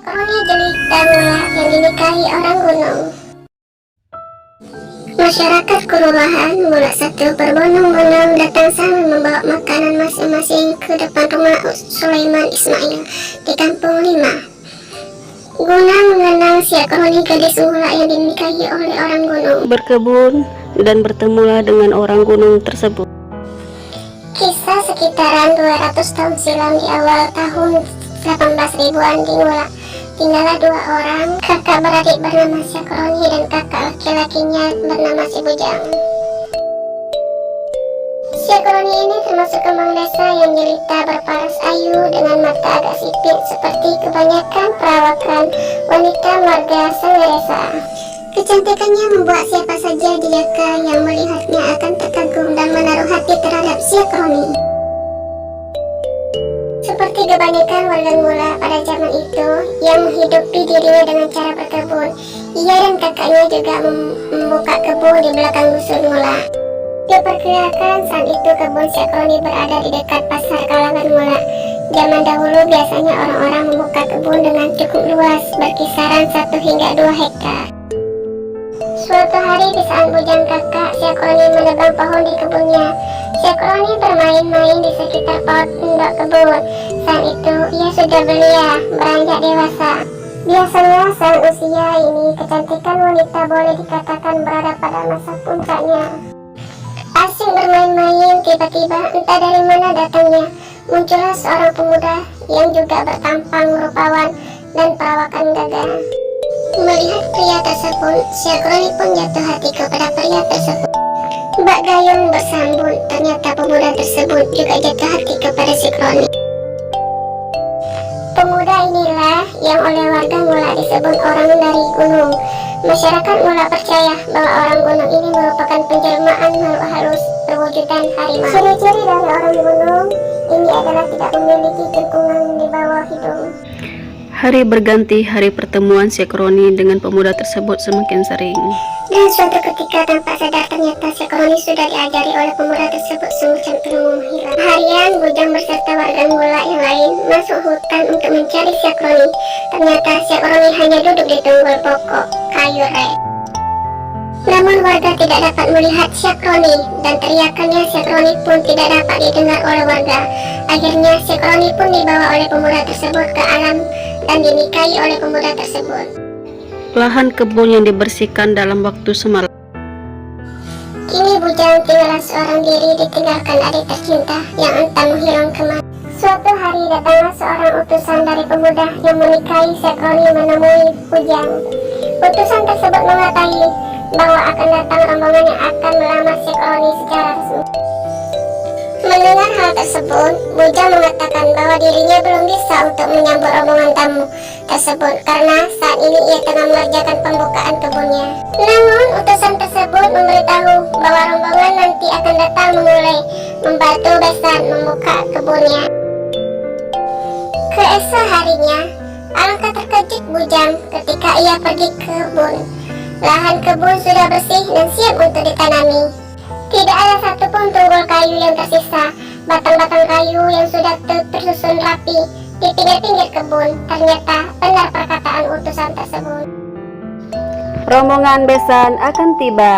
Roni jelita mula yang dinikahi orang gunung. Masyarakat kelurahan Mula 1 berbondong-bondong datang sambil membawa makanan masing-masing ke depan rumah Sulaiman Ismail di Kampung 5. Guna mengenang siap Roni, gadis mula yang dinikahi oleh orang gunung. Berkebun dan bertemulah dengan orang gunung tersebut. Kisah sekitaran 200 tahun silam di awal tahun 18 ribuan di Mula, tinggallah dua orang kakak beradik bernama Syekh Roni dan kakak laki-lakinya bernama Si Bujang. Syekh Roni ini termasuk kembang desa yang jelita, berparas ayu dengan mata agak sipit seperti kebanyakan perawakan wanita warga sang desa. Kecantikannya membuat siapa saja di Yaka yang melihatnya akan terkagum dan menaruh hati terhadap Syekh Roni. Seperti kebanyakan warga Mula pada zaman itu yang menghidupi dirinya dengan cara berkebun, ia dan kakaknya juga membuka kebun di belakang dusun Mula. Diperkirakan saat itu kebun Syekh Roni berada di dekat pasar Kalangan Mula. Zaman dahulu biasanya orang-orang membuka kebun dengan cukup luas, berkisaran 1 hingga 2 hektar. Suatu hari di saat bujang kakak Syekh Roni menebang pohon di kebunnya, Syekh Roni bermain-main di sekitar pondok kebun. Saat itu ia sudah belia, beranjak dewasa. Biasanya saat usia ini kecantikan wanita boleh dikatakan berada pada masa puncaknya. Asing bermain-main, tiba-tiba entah dari mana datangnya muncullah seorang pemuda yang juga bertampang rupawan dan perawakan gagah. Melihat pria tersebut, Syekh Roni pun jatuh hati kepada pria tersebut. Mbak Gayung bersambut, ternyata pemuda tersebut juga jatuh hati kepada Syekh Roni. Pemuda inilah yang oleh warga Mula disebut orang dari gunung. Masyarakat Mula percaya bahwa orang gunung ini merupakan penjelmaan makhluk halus berwujudan harimau. Ciri-ciri dari orang gunung ini adalah tidak memiliki kekungan di bawah hidung. Hari berganti, hari pertemuan Syekh Roni dengan pemuda tersebut semakin sering. Dan suatu ketika tanpa sadar ternyata Syekh Roni sudah diajari oleh pemuda tersebut semacam ilmu menghilang. Harian Bujang beserta warga Mula yang lain masuk hutan untuk mencari Syekh Roni. Ternyata Syekh Roni hanya duduk di tunggul pokok kayu rek. Namun warga tidak dapat melihat Syekh Roni dan teriakannya Syekh Roni pun tidak dapat didengar oleh warga. Akhirnya Syekh Roni pun dibawa oleh pemuda tersebut ke alam dan dinikahi oleh pemuda tersebut. Lahan kebun yang dibersihkan dalam waktu semalam. Kini Bujang tinggallah seorang diri ditinggalkan adik tercinta yang entah menghilang kemana. Suatu hari datanglah seorang utusan dari pemuda yang menikahi Syekh Roni menemui Bujang. Utusan tersebut mengetahui bahwa akan datang rombongan yang akan melamar Syekh Roni secara resmi. Mendengar hal tersebut, Bujang mengatakan bahwa dirinya belum bisa untuk menyambut rombongan tamu tersebut karena saat ini ia tengah mengerjakan pembukaan kebunnya. Namun utusan tersebut memberitahu bahwa rombongan nanti akan datang memulai membantu besan membuka kebunnya. Keesok harinya, alangkah terkejut Bujang ketika ia pergi ke kebun. Lahan kebun sudah bersih dan siap untuk ditanami. Tidak ada satupun tunggul kayu yang tersisa. Batang-batang kayu yang sudah tersusun rapi di pinggir-pinggir kebun. Ternyata benar perkataan utusan tersebut. Rombongan besan akan tiba.